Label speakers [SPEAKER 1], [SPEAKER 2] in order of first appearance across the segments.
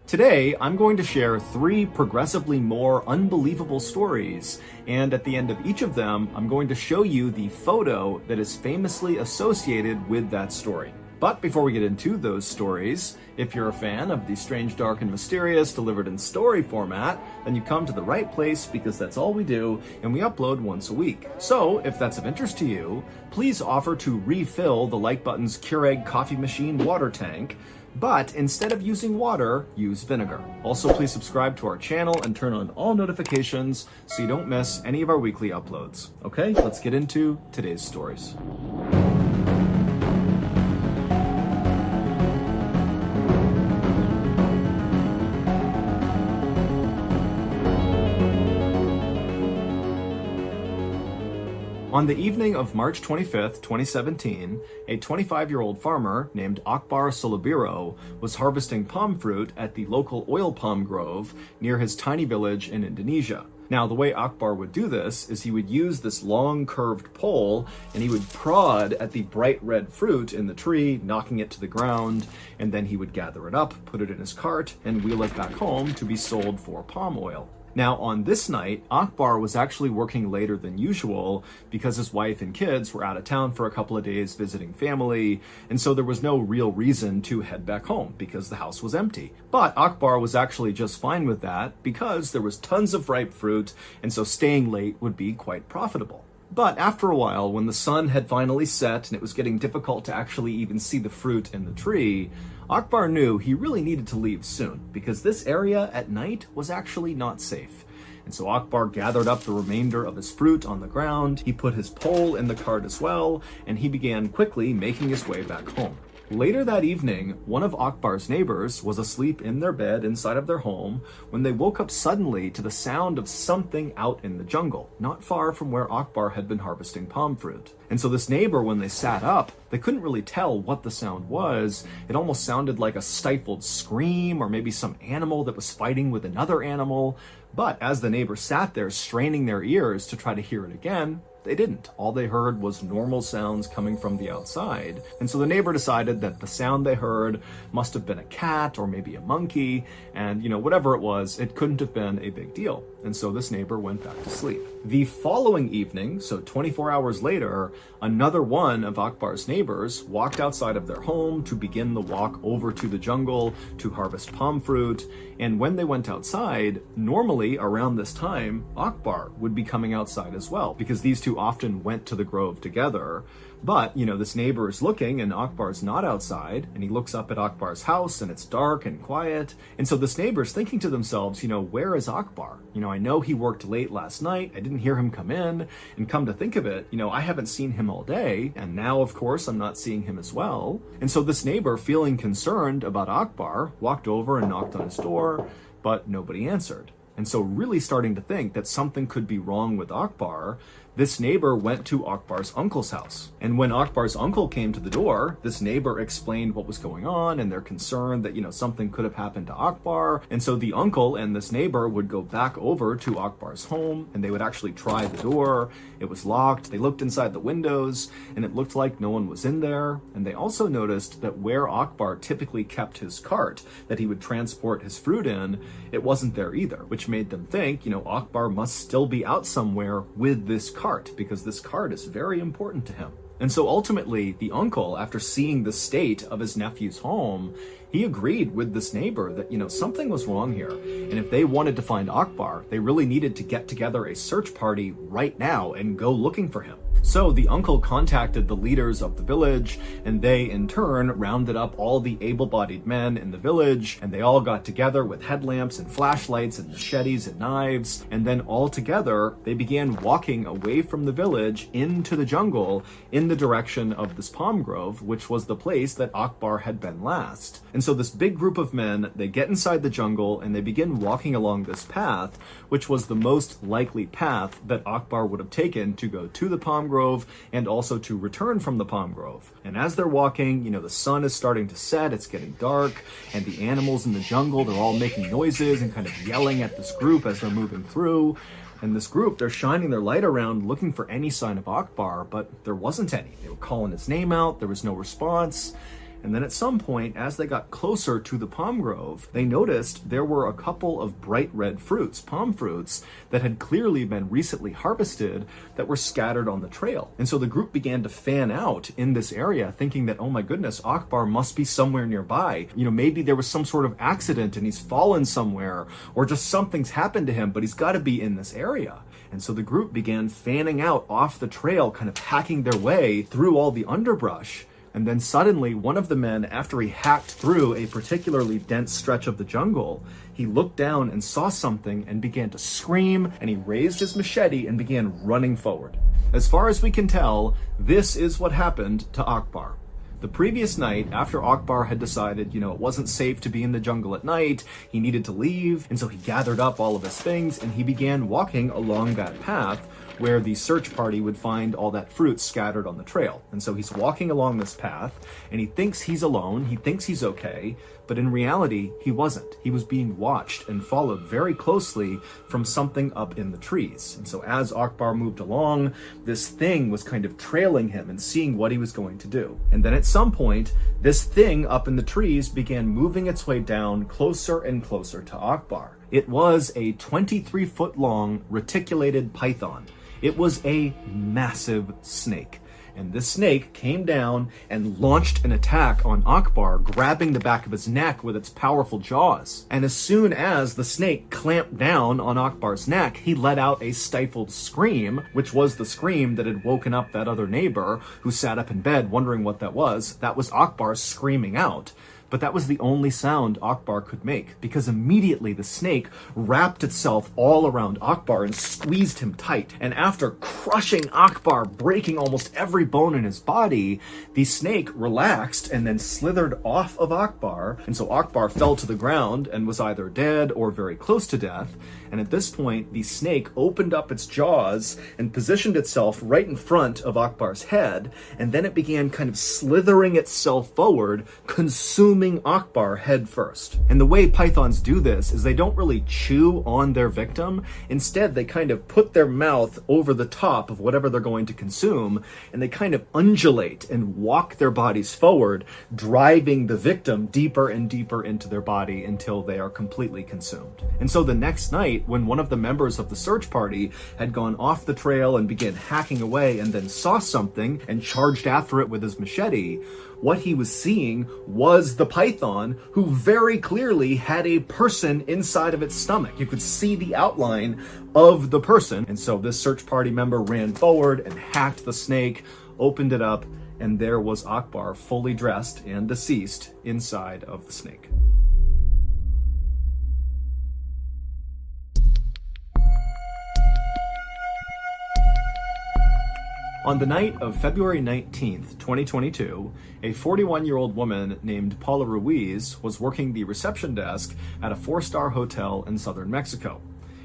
[SPEAKER 1] Today, I'm going to share 3 progressively more unbelievable stories, and at the end of each of them, I'm going to show you the photo that is famously associated with that story. But before we get into those stories, if you're a fan of the strange, dark, and mysterious delivered in story format, then you come to the right place because that's all we do, and we upload once a week. So, if that's of interest to you, please offer to refill the like button's Keurig coffee machine water tank, but instead of using water, use vinegar. Also, please subscribe to our channel and turn on all notifications so you don't miss any of our weekly uploads. Okay, let's get into today's stories. On the evening of March 25th, 2017, a 25-year-old farmer named Akbar Solubiro was harvesting palm fruit at the local oil palm grove near his tiny village in Indonesia. Now, the way Akbar would do this is he would use this long curved pole and he would prod at the bright red fruit in the tree, knocking it to the ground, and then he would gather it up, put it in his cart, and wheel it back home to be sold for palm oil. Now, on this night, Akbar was actually working later than usual because his wife and kids were out of town for a couple of days visiting family, and so there was no real reason to head back home because the house was empty. But Akbar was actually just fine with that because there was tons of ripe fruit, and so staying late would be quite profitable. But after a while, when the sun had finally set and it was getting difficult to actually even see the fruit in the tree, Akbar knew he really needed to leave soon because this area at night was actually not safe. And so Akbar gathered up the remainder of his fruit on the ground, he put his pole in the cart as well, and he began quickly making his way back home. Later that evening, one of Akbar's neighbors was asleep in their bed inside of their home when they woke up suddenly to the sound of something out in the jungle, not far from where Akbar had been harvesting palm fruit. And so this neighbor, when they sat up, they couldn't really tell what the sound was. It almost sounded like a stifled scream or maybe some animal that was fighting with another animal. But as the neighbor sat there straining their ears to try to hear it again, they didn't. All they heard was normal sounds coming from the outside. And so the neighbor decided that the sound they heard must have been a cat or maybe a monkey, and whatever it was, it couldn't have been a big deal. And so this neighbor went back to sleep. The following evening, so 24 hours later, another one of Akbar's neighbors walked outside of their home to begin the walk over to the jungle to harvest palm fruit. And when they went outside, normally around this time, Akbar would be coming outside as well, because these two often went to the grove together. But, this neighbor is looking and Akbar's not outside, and he looks up at Akbar's house and it's dark and quiet. And so this neighbor's thinking to themselves, where is Akbar? I know he worked late last night. I didn't hear him come in. And come to think of it, I haven't seen him all day. And now, of course, I'm not seeing him as well. And so this neighbor, feeling concerned about Akbar, walked over and knocked on his door, but nobody answered. And so really starting to think that something could be wrong with Akbar, this neighbor went to Akbar's uncle's house. And when Akbar's uncle came to the door, this neighbor explained what was going on and they're concerned that, something could have happened to Akbar. And so the uncle and this neighbor would go back over to Akbar's home and they would actually try the door. It was locked. They looked inside the windows and it looked like no one was in there. And they also noticed that where Akbar typically kept his cart that he would transport his fruit in, it wasn't there either, which made them think, Akbar must still be out somewhere with this cart because this cart is very important to him. And so ultimately, the uncle, after seeing the state of his nephew's home, he agreed with this neighbor that, something was wrong here. And if they wanted to find Akbar, they really needed to get together a search party right now and go looking for him. So the uncle contacted the leaders of the village, and they in turn rounded up all the able-bodied men in the village, and they all got together with headlamps and flashlights and machetes and knives, and then all together they began walking away from the village into the jungle in the direction of this palm grove, which was the place that Akbar had been last. And so this big group of men, they get inside the jungle and they begin walking along this path, which was the most likely path that Akbar would have taken to go to the palm grove and also to return from the palm grove. And as they're walking, the sun is starting to set, it's getting dark, and the animals in the jungle, they're all making noises and kind of yelling at this group as they're moving through. And this group, they're shining their light around looking for any sign of Akbar, but there wasn't any. They were calling his name out, there was no response. And then at some point, as they got closer to the palm grove, they noticed there were a couple of bright red fruits, palm fruits, that had clearly been recently harvested that were scattered on the trail. And so the group began to fan out in this area, thinking that, oh my goodness, Akbar must be somewhere nearby. Maybe there was some sort of accident and he's fallen somewhere, or just something's happened to him, but he's got to be in this area. And so the group began fanning out off the trail, kind of hacking their way through all the underbrush. And then suddenly, one of the men, after he hacked through a particularly dense stretch of the jungle, he looked down and saw something and began to scream, and he raised his machete and began running forward. As far as we can tell, this is what happened to Akbar. The previous night, after Akbar had decided, it wasn't safe to be in the jungle at night, he needed to leave, and so he gathered up all of his things and he began walking along that path where the search party would find all that fruit scattered on the trail. And so he's walking along this path and he thinks he's alone, he thinks he's okay, but in reality, he wasn't. He was being watched and followed very closely from something up in the trees. And so as Akbar moved along, this thing was kind of trailing him and seeing what he was going to do. And then at some point, this thing up in the trees began moving its way down closer and closer to Akbar. It was a 23-foot long reticulated python. It was a massive snake. And this snake came down and launched an attack on Akbar, grabbing the back of his neck with its powerful jaws. And as soon as the snake clamped down on Akbar's neck, he let out a stifled scream, which was the scream that had woken up that other neighbor who sat up in bed wondering what that was. That was Akbar screaming out. But that was the only sound Akbar could make, because immediately the snake wrapped itself all around Akbar and squeezed him tight. And after crushing Akbar, breaking almost every bone in his body, the snake relaxed and then slithered off of Akbar. And so Akbar fell to the ground and was either dead or very close to death. And at this point, the snake opened up its jaws and positioned itself right in front of Akbar's head. And then it began kind of slithering itself forward, consuming Akbar head first. And the way pythons do this is they don't really chew on their victim. Instead, they kind of put their mouth over the top of whatever they're going to consume, and they kind of undulate and walk their bodies forward, driving the victim deeper and deeper into their body until they are completely consumed. And so the next night, when one of the members of the search party had gone off the trail and began hacking away and then saw something and charged after it with his machete, what he was seeing was the python, who very clearly had a person inside of its stomach. You could see the outline of the person. And so this search party member ran forward and hacked the snake, opened it up, and there was Akbar fully dressed and deceased inside of the snake. On the night of February 19th, 2022, a 41-year-old woman named Paula Ruiz was working the reception desk at a 4-star hotel in southern Mexico.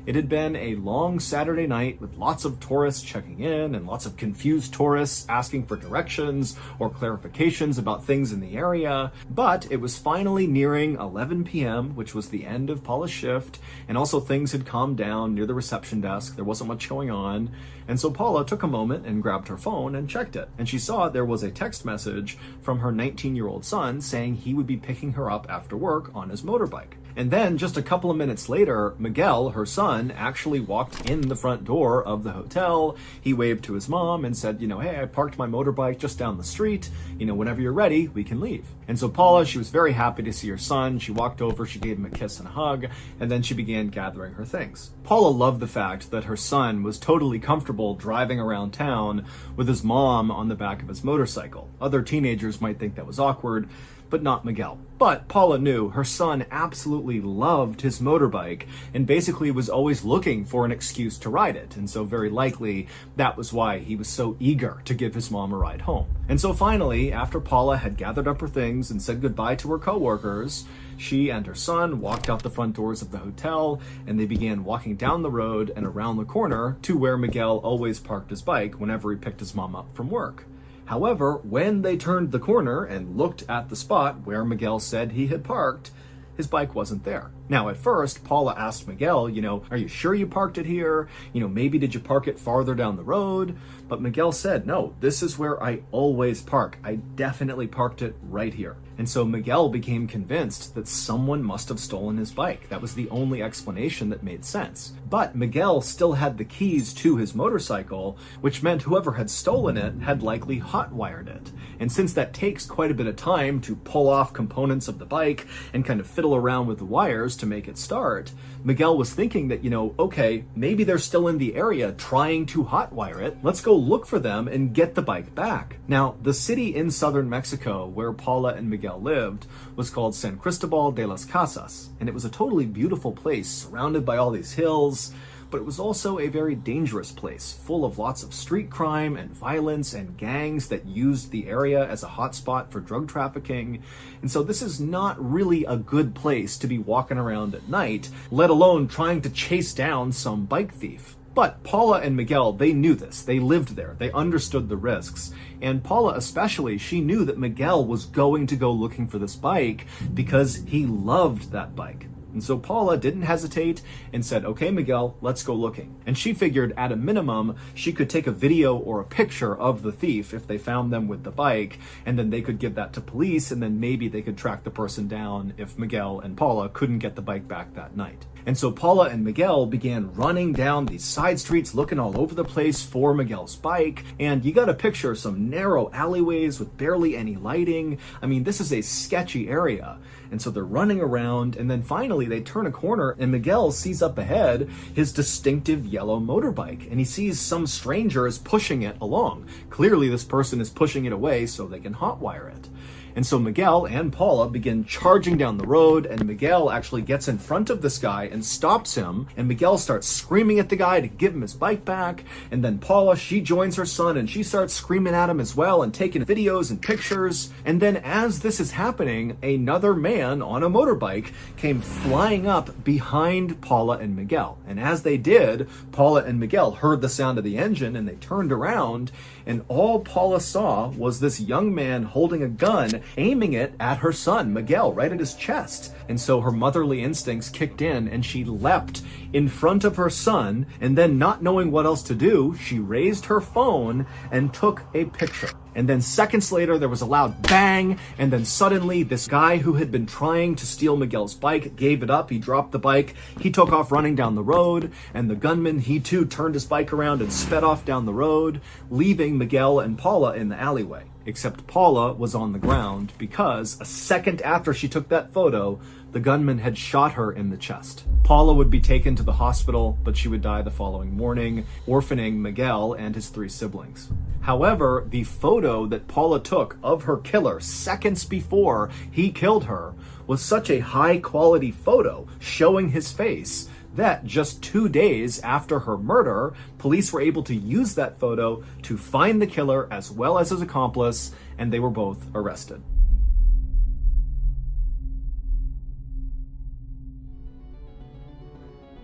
[SPEAKER 1] It had been a long Saturday night with lots of tourists checking in and lots of confused tourists asking for directions or clarifications about things in the area. But it was finally nearing 11 p.m., which was the end of Paula's shift, and also things had calmed down near the reception desk. There wasn't much going on. And so Paula took a moment and grabbed her phone and checked it. And she saw there was a text message from her 19-year-old son saying he would be picking her up after work on his motorbike. And then just a couple of minutes later, Miguel, her son, actually walked in the front door of the hotel. He waved to his mom and said, hey, I parked my motorbike just down the street. Whenever you're ready, we can leave. And so Paula, she was very happy to see her son. She walked over, she gave him a kiss and a hug, and then she began gathering her things. Paula loved the fact that her son was totally comfortable driving around town with his mom on the back of his motorcycle. Other teenagers might think that was awkward, but not Miguel. But Paula knew her son absolutely loved his motorbike and basically was always looking for an excuse to ride it. And so very likely that was why he was so eager to give his mom a ride home. And so finally, after Paula had gathered up her things and said goodbye to her coworkers, she and her son walked out the front doors of the hotel, and they began walking down the road and around the corner to where Miguel always parked his bike whenever he picked his mom up from work. However, when they turned the corner and looked at the spot where Miguel said he had parked, his bike wasn't there. Now, at first, Paula asked Miguel, are you sure you parked it here? Maybe did you park it farther down the road? But Miguel said, no, this is where I always park. I definitely parked it right here. And so Miguel became convinced that someone must have stolen his bike. That was the only explanation that made sense. But Miguel still had the keys to his motorcycle, which meant whoever had stolen it had likely hotwired it. And since that takes quite a bit of time to pull off components of the bike and kind of fiddle around with the wires to make it start, Miguel was thinking that, okay, maybe they're still in the area trying to hotwire it. Let's go look for them and get the bike back. Now, the city in southern Mexico where Paula and Miguel lived was called San Cristobal de las Casas, and it was a totally beautiful place surrounded by all these hills, but it was also a very dangerous place, full of lots of street crime and violence and gangs that used the area as a hotspot for drug trafficking. And so this is not really a good place to be walking around at night, let alone trying to chase down some bike thief. But Paula and Miguel, they knew this. They lived there. They understood the risks. And Paula especially, she knew that Miguel was going to go looking for this bike because he loved that bike. And so Paula didn't hesitate and said, okay, Miguel, let's go looking. And she figured at a minimum, she could take a video or a picture of the thief if they found them with the bike, and then they could give that to police, and then maybe they could track the person down if Miguel and Paula couldn't get the bike back that night. And so Paula and Miguel began running down these side streets, looking all over the place for Miguel's bike. And you got to picture some narrow alleyways with barely any lighting. I mean, this is a sketchy area. And so they're running around, and then finally they turn a corner, and Miguel sees up ahead his distinctive yellow motorbike, and he sees some stranger is pushing it along. Clearly this person is pushing it away so they can hotwire it. And so Miguel and Paula begin charging down the road, and Miguel actually gets in front of this guy and stops him, and Miguel starts screaming at the guy to give him his bike back. And then Paula, she joins her son and she starts screaming at him as well and taking videos and pictures. And then as this is happening, another man on a motorbike came flying up behind Paula and Miguel. And as they did, Paula and Miguel heard the sound of the engine and they turned around, and all Paula saw was this young man holding a gun, aiming it at her son, Miguel, right at his chest. And so her motherly instincts kicked in and she leapt in front of her son, and then not knowing what else to do, she raised her phone and took a picture. And then seconds later, there was a loud bang, and then suddenly this guy who had been trying to steal Miguel's bike gave it up. He dropped the bike, he took off running down the road, and the gunman, he too turned his bike around and sped off down the road, leaving Miguel and Paula in the alleyway. Except Paula was on the ground because a second after she took that photo, the gunman had shot her in the chest. Paula would be taken to the hospital, but she would die the following morning, orphaning Miguel and his 3 siblings. However, the photo that Paula took of her killer seconds before he killed her was such a high-quality photo showing his face that just 2 days after her murder, police were able to use that photo to find the killer as well as his accomplice, and they were both arrested.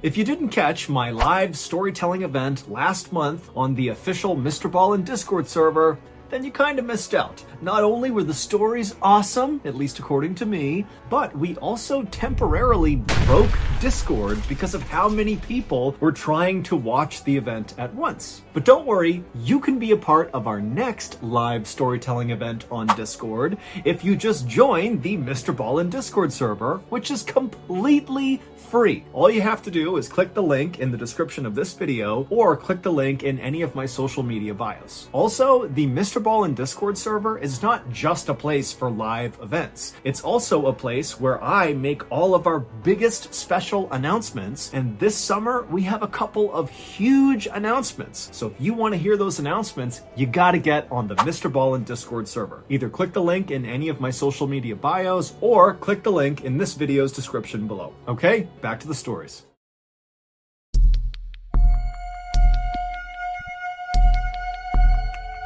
[SPEAKER 1] If you didn't catch my live storytelling event last month on the official MrBallen Discord server, then you kind of missed out. Not only were the stories awesome, at least according to me, but we also temporarily broke Discord because of how many people were trying to watch the event at once. But don't worry, you can be a part of our next live storytelling event on Discord if you just join the MrBallen Discord server, which is completely free. All you have to do is click the link in the description of this video or click the link in any of my social media bios. Also, the MrBallen Discord server is not just a place for live events. It's also a place where I make all of our biggest special announcements, and this summer we have a couple of huge announcements. So if you want to hear those announcements, you gotta get on the MrBallen Discord server. Either click the link in any of my social media bios or click the link in this video's description below. Okay, back to the stories.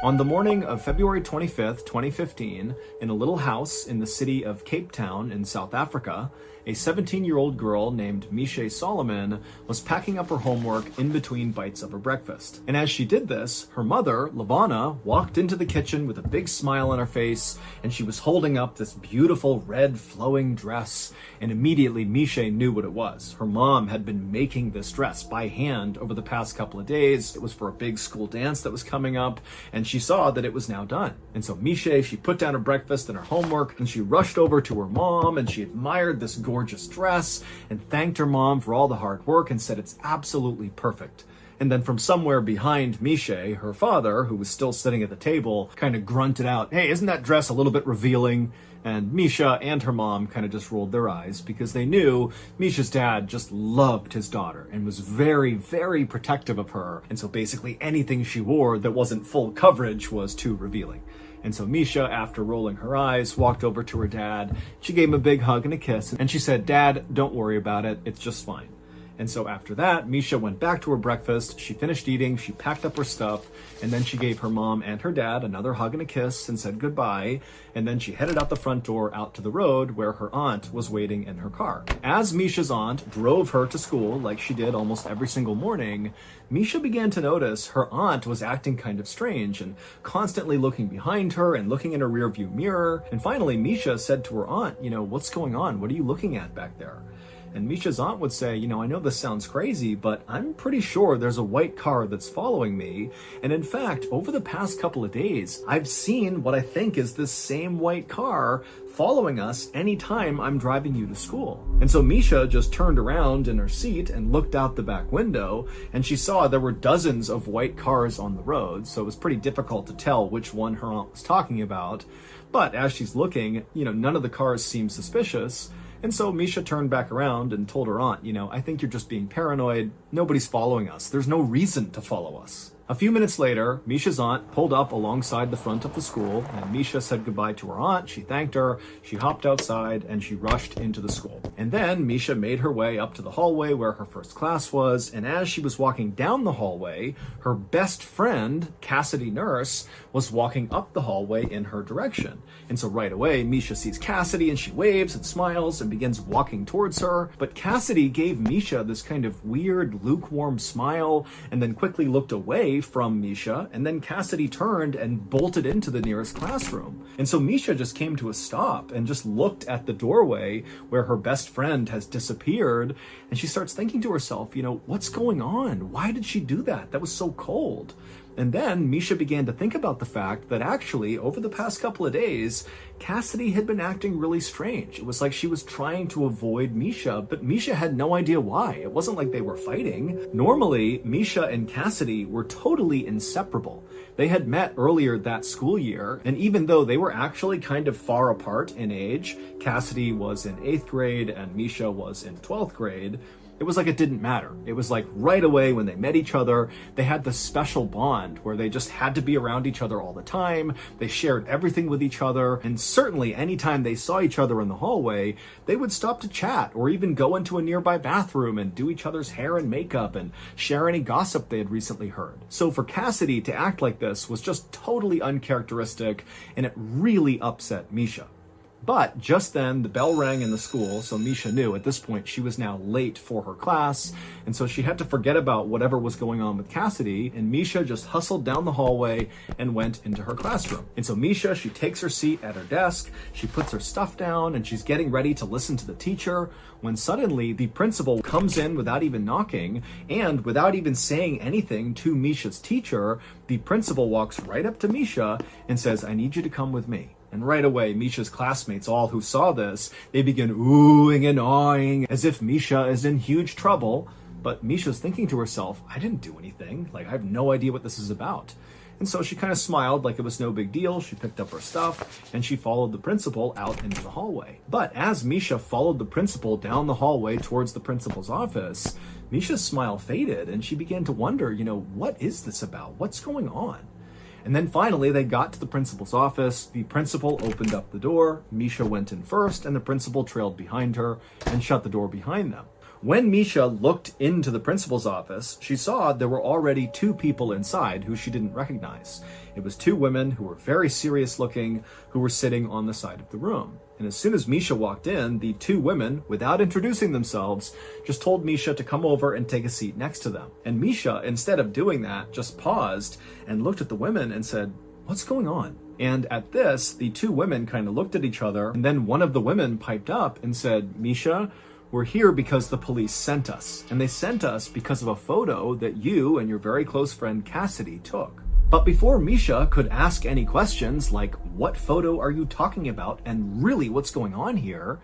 [SPEAKER 1] On the morning of February 25th, 2015, in a little house in the city of Cape Town in South Africa, a 17-year-old girl named Misha Solomon was packing up her homework in between bites of her breakfast. And as she did this, her mother, Lavana, walked into the kitchen with a big smile on her face, and she was holding up this beautiful red flowing dress. And immediately Misha knew what it was. Her mom had been making this dress by hand over the past couple of days. It was for a big school dance that was coming up, and she saw that it was now done. And so Misha, she put down her breakfast and her homework, and she rushed over to her mom, and she admired this gorgeous dress and thanked her mom for all the hard work and said it's absolutely perfect. And then from somewhere behind Misha, her father, who was still sitting at the table, kind of grunted out, "Hey, isn't that dress a little bit revealing?" And Misha and her mom kind of just rolled their eyes because they knew Misha's dad just loved his daughter and was very, very protective of her. And so basically anything she wore that wasn't full coverage was too revealing. And so Misha, after rolling her eyes, walked over to her dad. She gave him a big hug and a kiss, and she said, "Dad, don't worry about it. It's just fine." And so after that, Misha went back to her breakfast. She finished eating, she packed up her stuff, and then she gave her mom and her dad another hug and a kiss and said goodbye. And then she headed out the front door out to the road where her aunt was waiting in her car. As Misha's aunt drove her to school, like she did almost every single morning, Misha began to notice her aunt was acting kind of strange and constantly looking behind her and looking in her rearview mirror. And finally, Misha said to her aunt, "What's going on? What are you looking at back there?" And Misha's aunt would say, "I know this sounds crazy, but I'm pretty sure there's a white car that's following me. And in fact, over the past couple of days, I've seen what I think is this same white car following us anytime I'm driving you to school." And so Misha just turned around in her seat and looked out the back window, and she saw there were dozens of white cars on the road, so it was pretty difficult to tell which one her aunt was talking about. But as she's looking, none of the cars seemed suspicious. And so Misha turned back around and told her aunt, "I think you're just being paranoid. Nobody's following us. There's no reason to follow us." A few minutes later, Misha's aunt pulled up alongside the front of the school, and Misha said goodbye to her aunt. She thanked her, she hopped outside, and she rushed into the school. And then Misha made her way up to the hallway where her first class was, and as she was walking down the hallway, her best friend, Cassidy Nurse, was walking up the hallway in her direction. And so right away, Misha sees Cassidy, and she waves and smiles and begins walking towards her. But Cassidy gave Misha this kind of weird, lukewarm smile, and then quickly looked away from Misha, and then Cassidy turned and bolted into the nearest classroom. And so Misha just came to a stop and just looked at the doorway where her best friend has disappeared, and she starts thinking to herself, what's going on? Why did she do that? That was so cold. And then Misha began to think about the fact that actually, over the past couple of days, Cassidy had been acting really strange. It was like she was trying to avoid Misha, but Misha had no idea why. It wasn't like they were fighting. Normally, Misha and Cassidy were totally inseparable. They had met earlier that school year, and even though they were actually kind of far apart in age, Cassidy was in 8th grade and Misha was in 12th grade, it was like it didn't matter. It was like right away when they met each other, they had this special bond where they just had to be around each other all the time. They shared everything with each other. And certainly anytime they saw each other in the hallway, they would stop to chat or even go into a nearby bathroom and do each other's hair and makeup and share any gossip they had recently heard. So for Cassidy to act like this was just totally uncharacteristic, and it really upset Misha. But just then, the bell rang in the school, so Misha knew at this point she was now late for her class, and so she had to forget about whatever was going on with Cassidy, and Misha just hustled down the hallway and went into her classroom. And so Misha, she takes her seat at her desk, she puts her stuff down, and she's getting ready to listen to the teacher, when suddenly the principal comes in without even knocking, and without even saying anything to Misha's teacher, the principal walks right up to Misha and says, "I need you to come with me." And right away, Misha's classmates, all who saw this, they begin oohing and awing as if Misha is in huge trouble. But Misha's thinking to herself, I didn't do anything. I have no idea what this is about. And so she kind of smiled like it was no big deal. She picked up her stuff and she followed the principal out into the hallway. But as Misha followed the principal down the hallway towards the principal's office, Misha's smile faded and she began to wonder, what is this about? What's going on? And then finally, they got to the principal's office. The principal opened up the door. Misha went in first, and the principal trailed behind her and shut the door behind them. When Misha looked into the principal's office, she saw there were already 2 people inside who she didn't recognize. It was 2 women who were very serious looking, who were sitting on the side of the room. And as soon as Misha walked in, the 2 women, without introducing themselves, just told Misha to come over and take a seat next to them. And Misha, instead of doing that, just paused and looked at the women and said, "What's going on?" And at this, the 2 women kind of looked at each other, and then one of the women piped up and said, "Misha, we're here because the police sent us. And they sent us because of a photo that you and your very close friend Cassidy took." But before Misha could ask any questions like, "What photo are you talking about? And really, what's going on here?"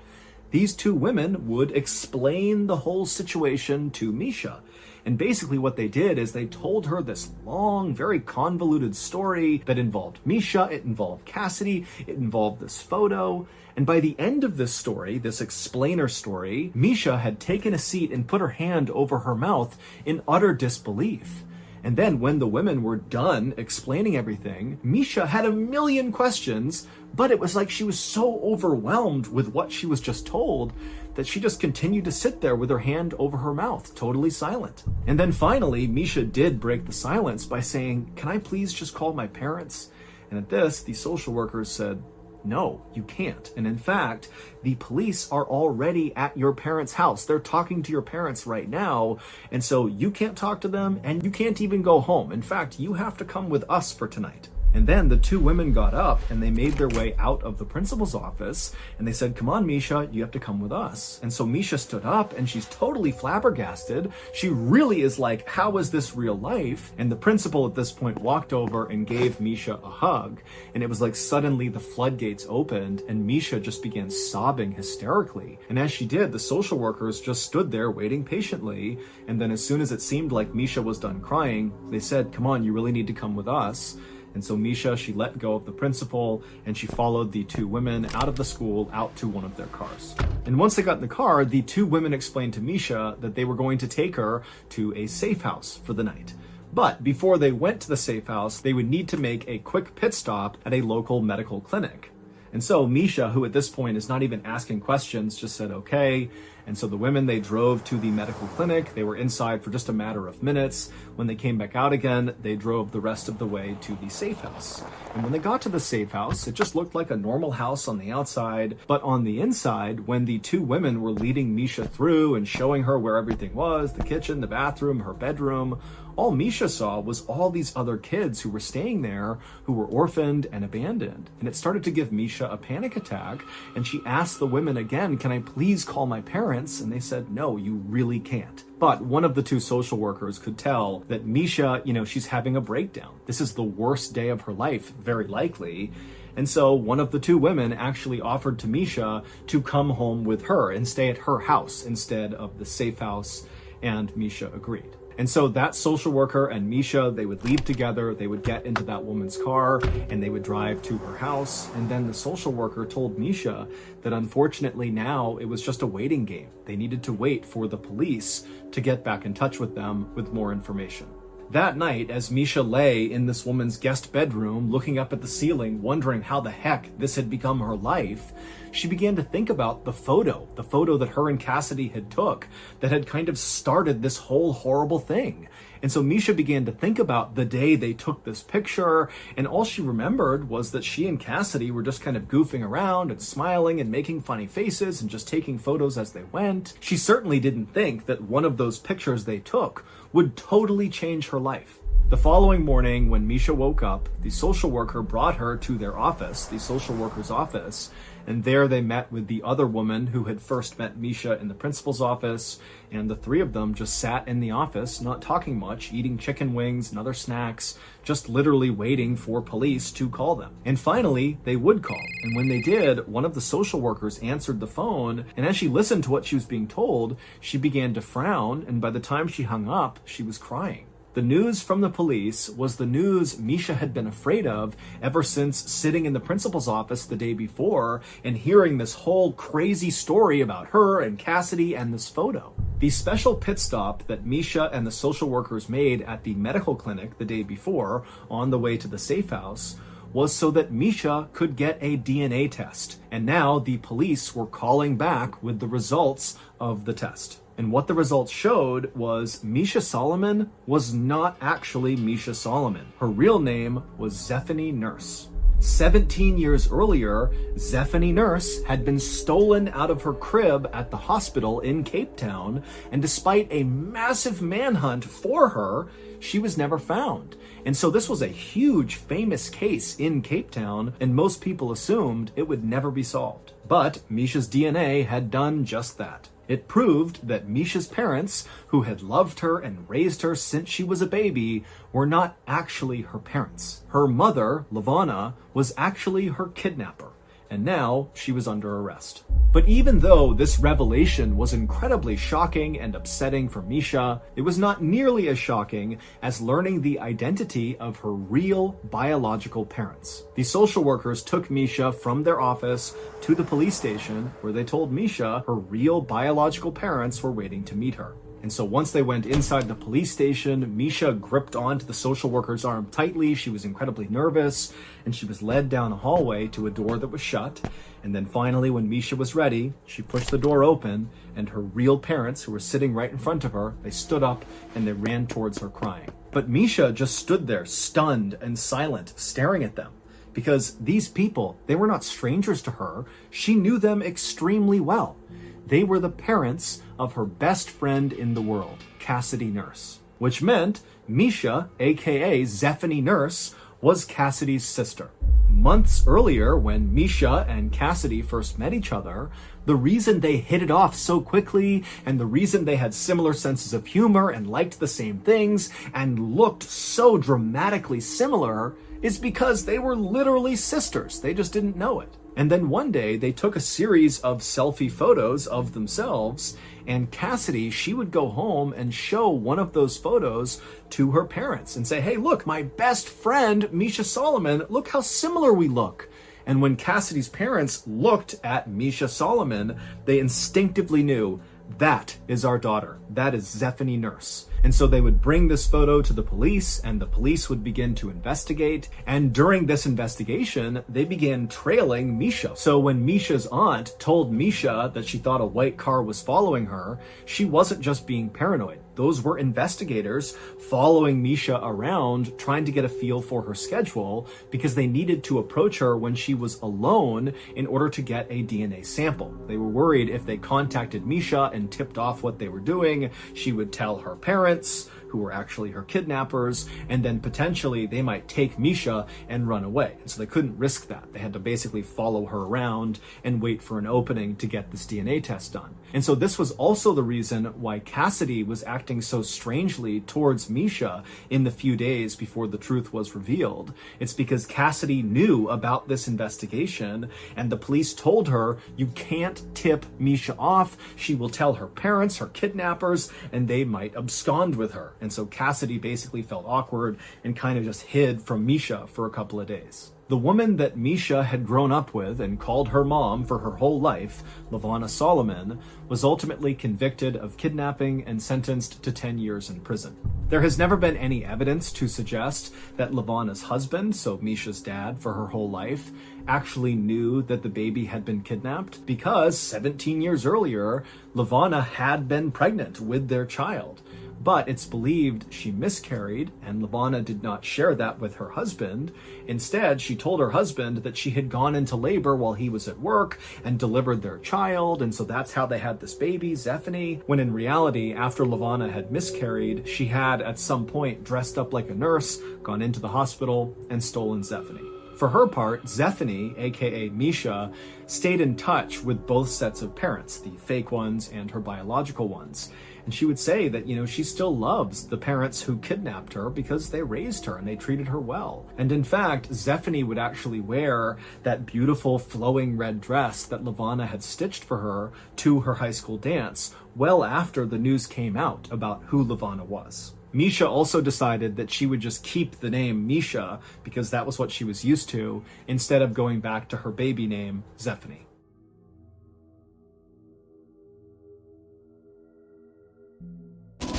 [SPEAKER 1] these 2 women would explain the whole situation to Misha. And basically what they did is they told her this long, very convoluted story that involved Misha, it involved Cassidy, it involved this photo. And by the end of this story, this explainer story, Misha had taken a seat and put her hand over her mouth in utter disbelief. And then when the women were done explaining everything, Misha had a million questions, but it was like she was so overwhelmed with what she was just told that she just continued to sit there with her hand over her mouth, totally silent. And then finally, Misha did break the silence by saying, "Can I please just call my parents?" And at this, the social workers said, "No, you can't. And in fact, the police are already at your parents' house. They're talking to your parents right now. And so you can't talk to them and you can't even go home. In fact, you have to come with us for tonight." And then the 2 women got up and they made their way out of the principal's office and they said, "Come on, Misha, you have to come with us." And so Misha stood up and she's totally flabbergasted. She really is like, how is this real life? And the principal at this point walked over and gave Misha a hug. And it was like suddenly the floodgates opened and Misha just began sobbing hysterically. And as she did, the social workers just stood there waiting patiently. And then as soon as it seemed like Misha was done crying, they said, "Come on, you really need to come with us." And so Misha, she let go of the principal and she followed the 2 women out of the school out to one of their cars. And once they got in the car, the 2 women explained to Misha that they were going to take her to a safe house for the night. But before they went to the safe house, they would need to make a quick pit stop at a local medical clinic. And so Misha, who at this point is not even asking questions, just said, "Okay." And so the women, they drove to the medical clinic. They were inside for just a matter of minutes. When they came back out again, they drove the rest of the way to the safe house. And when they got to the safe house, it just looked like a normal house on the outside. But on the inside, when the 2 women were leading Misha through and showing her where everything was, the kitchen, the bathroom, her bedroom, all Misha saw was all these other kids who were staying there who were orphaned and abandoned. And it started to give Misha a panic attack. And she asked the women again, "Can I please call my parents?" And they said, "No, you really can't." But one of the 2 social workers could tell that Misha, she's having a breakdown. This is the worst day of her life, very likely. And so one of the 2 women actually offered to Misha to come home with her and stay at her house instead of the safe house. And Misha agreed. And so that social worker and Misha, they would leave together, they would get into that woman's car, and they would drive to her house. And then the social worker told Misha that unfortunately now it was just a waiting game. They needed to wait for the police to get back in touch with them with more information. That night, as Misha lay in this woman's guest bedroom, looking up at the ceiling, wondering how the heck this had become her life, she began to think about the photo that her and Cassidy had took that had kind of started this whole horrible thing. And so Misha began to think about the day they took this picture, and all she remembered was that she and Cassidy were just kind of goofing around and smiling and making funny faces and just taking photos as they went. She certainly didn't think that one of those pictures they took would totally change her life. The following morning, when Misha woke up, the social worker brought her to their office, the social worker's office, and there they met with the other woman who had first met Misha in the principal's office, and the 3 of them just sat in the office, not talking much, eating chicken wings and other snacks, just literally waiting for police to call them. And finally, they would call. And when they did, one of the social workers answered the phone, and as she listened to what she was being told, she began to frown, and by the time she hung up, she was crying. The news from the police was the news Misha had been afraid of ever since sitting in the principal's office the day before and hearing this whole crazy story about her and Cassidy and this photo. The special pit stop that Misha and the social workers made at the medical clinic the day before on the way to the safe house was so that Misha could get a DNA test. And now the police were calling back with the results of the test. And what the results showed was Misha Solomon was not actually Misha Solomon. Her real name was Zephany Nurse. 17 years earlier, Zephany Nurse had been stolen out of her crib at the hospital in Cape Town, and despite a massive manhunt for her, she was never found. And so this was a huge, famous case in Cape Town, and most people assumed it would never be solved. But Misha's DNA had done just that. It proved that Misha's parents, who had loved her and raised her since she was a baby, were not actually her parents. Her mother, Lavana, was actually her kidnapper, and now she was under arrest. But even though this revelation was incredibly shocking and upsetting for Misha, it was not nearly as shocking as learning the identity of her real biological parents. The social workers took Misha from their office to the police station, where they told Misha her real biological parents were waiting to meet her. And so once they went inside the police station, Misha gripped onto the social worker's arm tightly. She was incredibly nervous, and she was led down a hallway to a door that was shut. And then finally, when Misha was ready, she pushed the door open, and her real parents, who were sitting right in front of her, they stood up and they ran towards her crying. But Misha just stood there, stunned and silent, staring at them. Because these people, they were not strangers to her. She knew them extremely well. They were the parents of her best friend in the world, Cassidy Nurse, which meant Misha, aka Zephany Nurse, was Cassidy's sister. Months earlier, when Misha and Cassidy first met each other, the reason they hit it off so quickly, and the reason they had similar senses of humor and liked the same things and looked so dramatically similar, is because they were literally sisters. They just didn't know it. And then one day they took a series of selfie photos of themselves, and Cassidy, she would go home and show one of those photos to her parents and say, hey, look, my best friend, Misha Solomon, look how similar we look. And when Cassidy's parents looked at Misha Solomon, they instinctively knew, that is our daughter. That is Zephany Nurse. And so they would bring this photo to the police, and the police would begin to investigate. And during this investigation, they began trailing Misha. So when Misha's aunt told Misha that she thought a white car was following her, she wasn't just being paranoid. Those were investigators following Misha around, trying to get a feel for her schedule, because they needed to approach her when she was alone in order to get a DNA sample. They were worried if they contacted Misha and tipped off what they were doing, she would tell her parents, who were actually her kidnappers, and then potentially they might take Misha and run away. And so they couldn't risk that. They had to basically follow her around and wait for an opening to get this DNA test done. And so this was also the reason why Cassidy was acting so strangely towards Misha in the few days before the truth was revealed. It's because Cassidy knew about this investigation, and the police told her, you can't tip Misha off. She will tell her parents, her kidnappers, and they might abscond with her. And so Cassidy basically felt awkward and kind of just hid from Misha for a couple of days. The woman that Misha had grown up with and called her mom for her whole life, Lavana Solomon, was ultimately convicted of kidnapping and sentenced to 10 years in prison. There has never been any evidence to suggest that Lavana's husband, so Misha's dad for her whole life, actually knew that the baby had been kidnapped, because 17 years earlier, Lavana had been pregnant with their child. But it's believed she miscarried, and Lavana did not share that with her husband. Instead, she told her husband that she had gone into labor while he was at work and delivered their child, and so that's how they had this baby, Zephany, when in reality, after Lavana had miscarried, she had at some point dressed up like a nurse, gone into the hospital, and stolen Zephany. For her part, Zephany, aka Misha, stayed in touch with both sets of parents, the fake ones and her biological ones. And she would say that, she still loves the parents who kidnapped her because they raised her and they treated her well. And in fact, Zephany would actually wear that beautiful flowing red dress that Lavana had stitched for her to her high school dance well after the news came out about who Lavana was. Misha also decided that she would just keep the name Misha because that was what she was used to, instead of going back to her baby name, Zephany.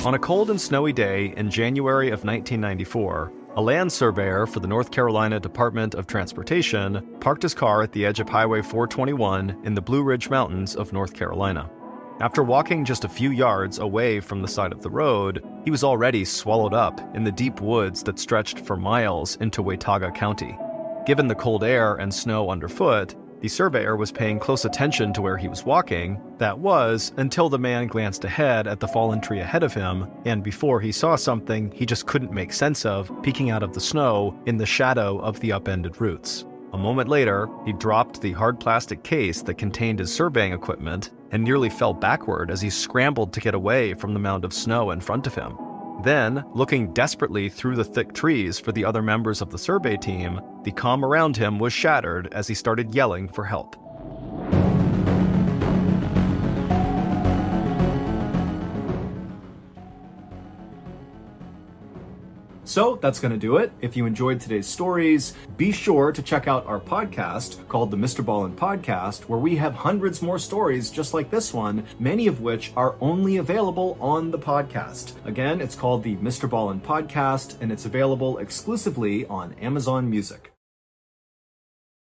[SPEAKER 1] On a cold and snowy day in January of 1994, A land surveyor for the North Carolina Department of Transportation parked his car at the edge of Highway 421 in the Blue Ridge Mountains of North Carolina. After walking just a few yards away from the side of the road, he was already swallowed up in the deep woods that stretched for miles into Watauga County. Given the cold air and snow underfoot, the surveyor was paying close attention to where he was walking. That was, until the man glanced ahead at the fallen tree ahead of him, and before he saw something he just couldn't make sense of peeking out of the snow in the shadow of the upended roots. A moment later, he dropped the hard plastic case that contained his surveying equipment and nearly fell backward as he scrambled to get away from the mound of snow in front of him. Then, looking desperately through the thick trees for the other members of the survey team, the calm around him was shattered as he started yelling for help. So that's going to do it. If you enjoyed today's stories, be sure to check out our podcast called the MrBallen Podcast, where we have hundreds more stories just like this one, many of which are only available on the podcast. Again, it's called the MrBallen Podcast, and it's available exclusively on Amazon Music.